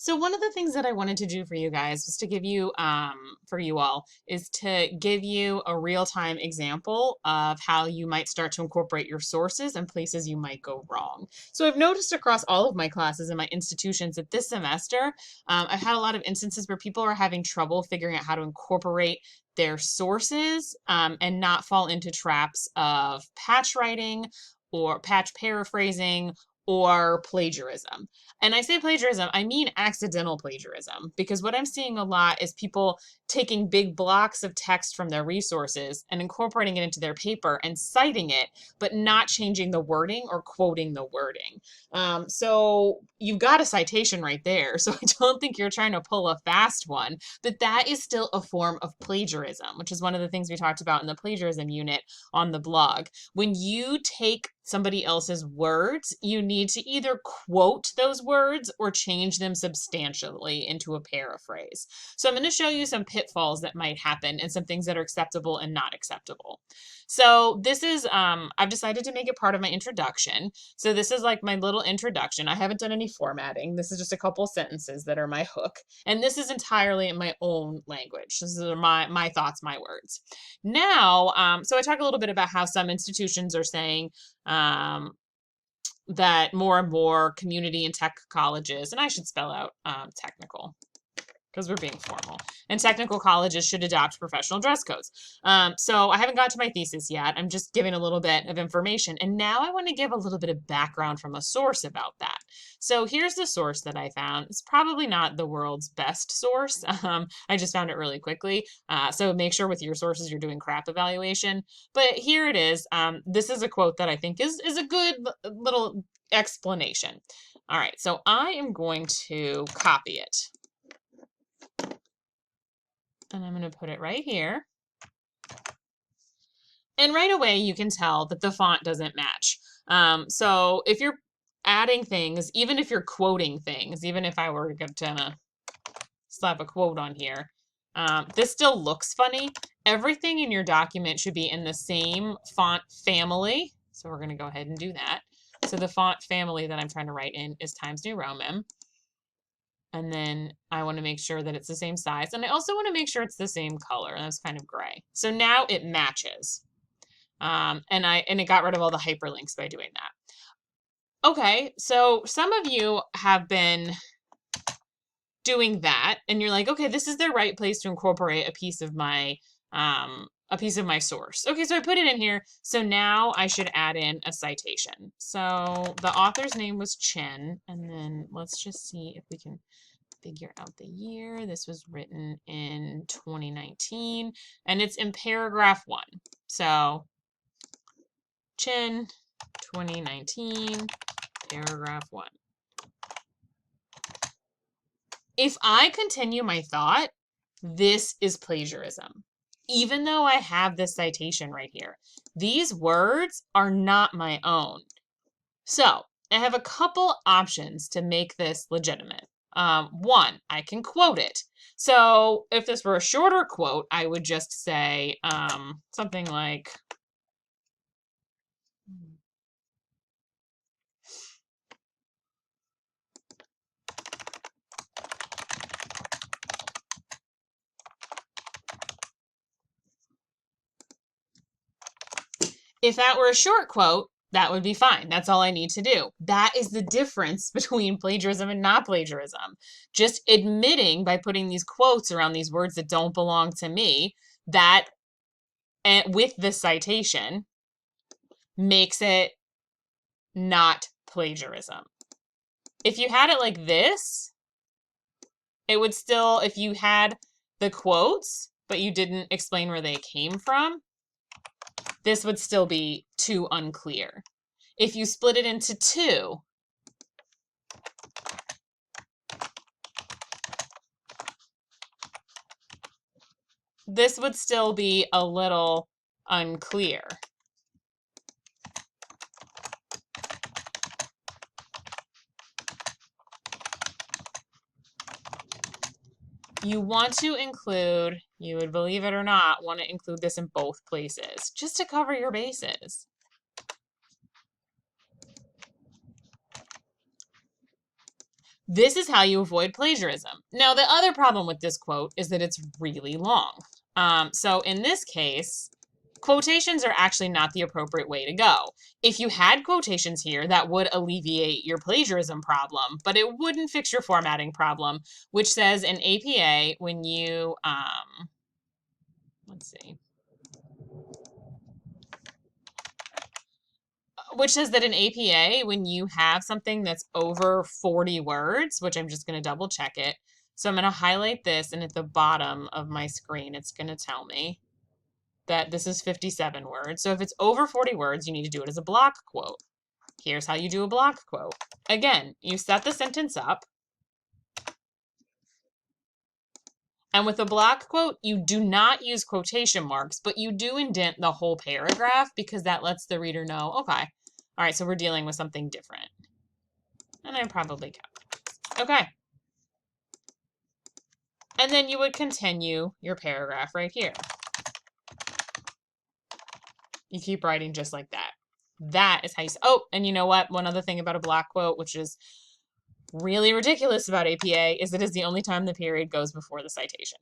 So one of the things that I wanted to do for you guys was to give you, for you all, is to give you a real-time example of how you might start to incorporate your sources and places you might go wrong. So I've noticed across all of my classes in my institutions that this semester, I've had a lot of instances where people are having trouble figuring out how to incorporate their sources and not fall into traps of patch writing or patch paraphrasing or plagiarism. And I say plagiarism, I mean accidental plagiarism, because what I'm seeing a lot is people taking big blocks of text from their resources and incorporating it into their paper and citing it, but not changing the wording or quoting the wording. So you've got a citation right there. So I don't think you're trying to pull a fast one, but that is still a form of plagiarism, which is one of the things we talked about in the plagiarism unit on the blog. When you take somebody else's words, you need to either quote those words or change them substantially into a paraphrase. So I'm going to show you some pitfalls that might happen and some things that are acceptable and not acceptable. So this is, I've decided to make it part of my introduction. So this is like my little introduction. I haven't done any formatting. This is just a couple sentences that are my hook. And this is entirely in my own language. This is my thoughts, my words. Now, so I talk a little bit about how some institutions are saying, that more and more community and tech colleges, and I should spell out technical because we're being formal, and technical colleges should adopt professional dress codes. So I haven't got to my thesis yet. I'm just giving a little bit of information. And now I want to give a little bit of background from a source about that. So here's the source that I found. It's probably not the world's best source. I just found it really quickly. So make sure with your sources you're doing crap evaluation. But here it is. This is a quote that I think is a good little explanation. All right, so I am going to copy it. And I'm going to put it right here. And right away, you can tell that the font doesn't match. So if you're adding things, even if you're quoting things, even if I were to slap a quote on here, this still looks funny. Everything in your document should be in the same font family. So we're going to go ahead and do that. So the font family that I'm trying to write in is Times New Roman. And then I want to make sure that it's the same size. And I also want to make sure it's the same color. And that's kind of gray. So now it matches. And it got rid of all the hyperlinks by doing that. Okay, so some of you have been doing that, and you're like, okay, this is the right place to incorporate a piece of my source. Okay, so I put it in here. So now I should add in a citation. So the author's name was Chen, and then let's just see if we can figure out the year. This was written in 2019, and it's in paragraph 1. So Chen, 2019, paragraph 1. If I continue my thought, this is plagiarism. Even though I have this citation right here, these words are not my own. So I have a couple options to make this legitimate. One, I can quote it. So if this were a shorter quote, I would just say something like, if that were a short quote, that would be fine. That's all I need to do. That is the difference between plagiarism and not plagiarism. Just admitting by putting these quotes around these words that don't belong to me, that and with the citation makes it not plagiarism. If you had it like this, it would still, if you had the quotes, but you didn't explain where they came from, this would still be too unclear. If you split it into two, this would still be a little unclear. You want to include, you would believe it or not, want to include this in both places, just to cover your bases. This is how you avoid plagiarism. Now, the other problem with this quote is that it's really long. So in this case, quotations are actually not the appropriate way to go. If you had quotations here, that would alleviate your plagiarism problem, but it wouldn't fix your formatting problem, which says in APA when you, let's see, which says that in APA, when you have something that's over 40 words, which I'm just going to double check it. So I'm going to highlight this, and at the bottom of my screen, it's going to tell me that this is 57 words. So if it's over 40 words, you need to do it as a block quote. Here's how you do a block quote. Again, you set the sentence up. And with a block quote, you do not use quotation marks, but you do indent the whole paragraph because that lets the reader know, okay, all right, so we're dealing with something different. And I probably can. Okay. And then you would continue your paragraph right here. You keep writing just like that. That is how you say, oh, and you know what? One other thing about a block quote, which is really ridiculous about APA, is it is the only time the period goes before the citation.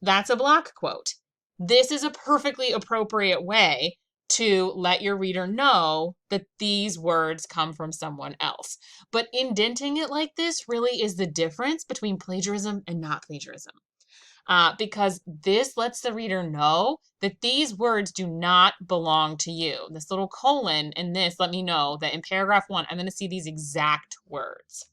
That's a block quote. This is a perfectly appropriate way to let your reader know that these words come from someone else. But indenting it like this really is the difference between plagiarism and not plagiarism. Because this lets the reader know that these words do not belong to you. This little colon in this let me know that in paragraph 1, I'm going to see these exact words.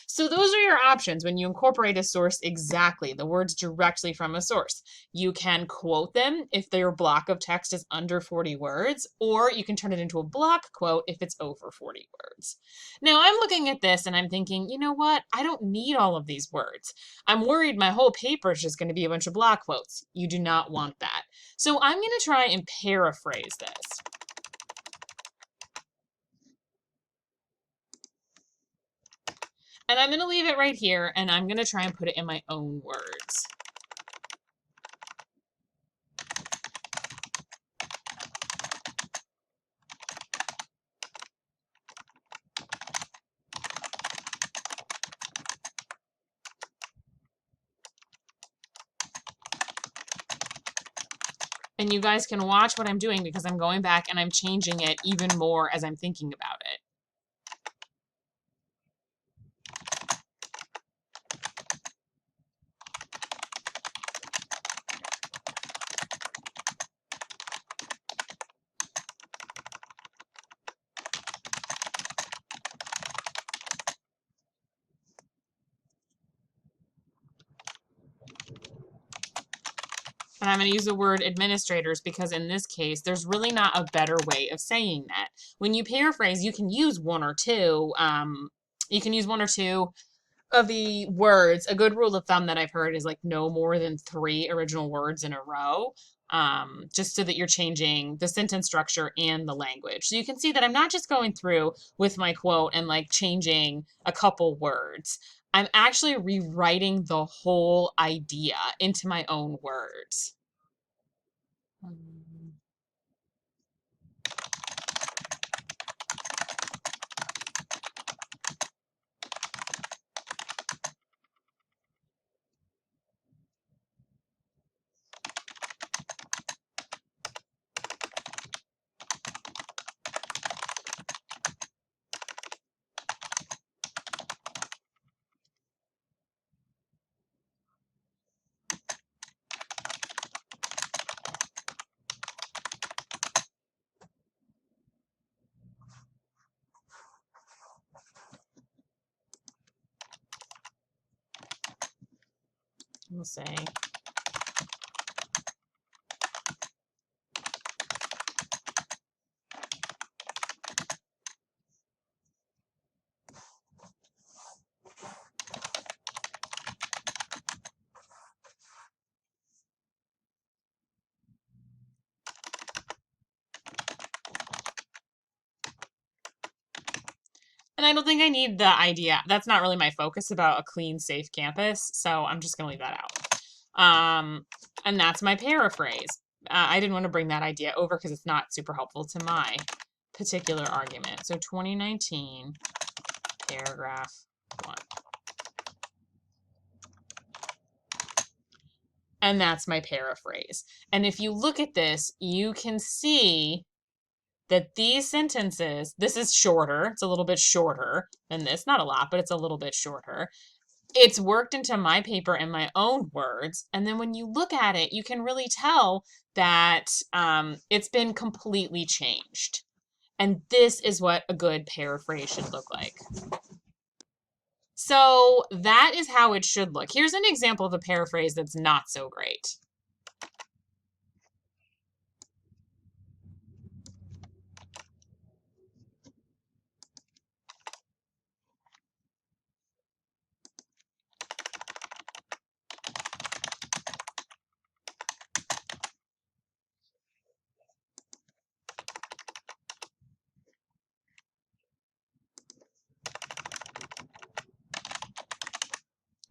So those are your options when you incorporate a source exactly, the words directly from a source. You can quote them if their block of text is under 40 words, or you can turn it into a block quote if it's over 40 words. Now I'm looking at this and I'm thinking, you know what? I don't need all of these words. I'm worried my whole paper is just going to be a bunch of block quotes. You do not want that. So I'm going to try and paraphrase this. And I'm going to leave it right here, and I'm going to try and put it in my own words. And you guys can watch what I'm doing because I'm going back and I'm changing it even more as I'm thinking about it. And I'm going to use the word administrators because in this case, there's really not a better way of saying that. When you paraphrase, you can use one or two. You can use one or two of the words. A good rule of thumb that I've heard is like no more than 3 original words in a row, just so that you're changing the sentence structure and the language. So you can see that I'm not just going through with my quote and like changing a couple words. I'm actually rewriting the whole idea into my own words. We'll say. And I don't think I need the idea. That's not really my focus about a clean, safe campus. So I'm just going to leave that out. And that's my paraphrase. I didn't want to bring that idea over because it's not super helpful to my particular argument. So 2019, paragraph 1. And that's my paraphrase. And if you look at this, you can see that these sentences, this is shorter. It's a little bit shorter than this. Not a lot, but it's a little bit shorter. It's worked into my paper in my own words. And then when you look at it, you can really tell that it's been completely changed. And this is what a good paraphrase should look like. So that is how it should look. Here's an example of a paraphrase that's not so great.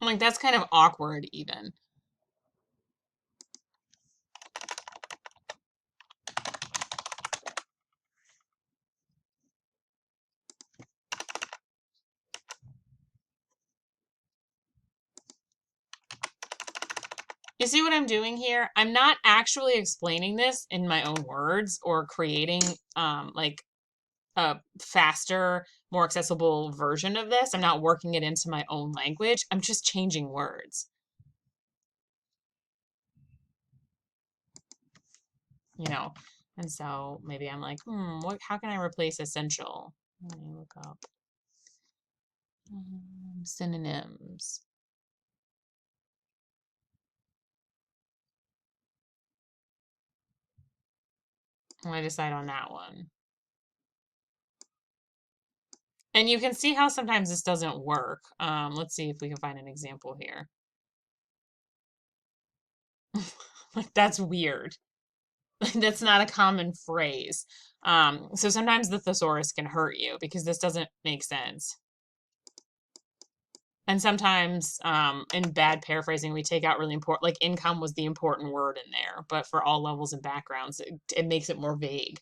I'm like, that's kind of awkward even. You see what I'm doing here? I'm not actually explaining this in my own words or creating like a faster, more accessible version of this. I'm not working it into my own language. I'm just changing words. You know, and so maybe I'm like, how can I replace essential? Let me look up synonyms. I'm gonna decide on that one. And you can see how sometimes this doesn't work. Let's see if we can find an example here. Like, that's weird. That's not a common phrase. So sometimes the thesaurus can hurt you because this doesn't make sense. And sometimes in bad paraphrasing, we take out really important, like income was the important word in there, but for all levels and backgrounds, it makes it more vague.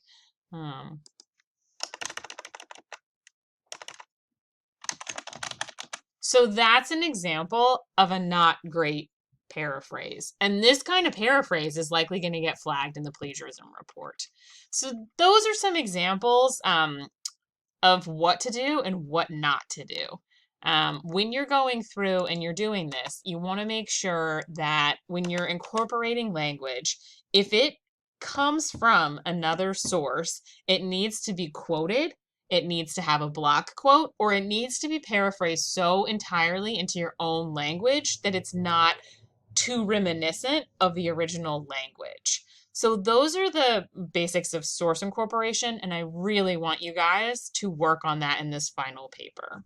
So that's an example of a not great paraphrase. And this kind of paraphrase is likely going to get flagged in the plagiarism report. So those are some examples of what to do and what not to do. When you're going through and you're doing this, you want to make sure that when you're incorporating language, if it comes from another source, it needs to be quoted, it needs to have a block quote, or it needs to be paraphrased so entirely into your own language that it's not too reminiscent of the original language. So those are the basics of source incorporation, and I really want you guys to work on that in this final paper.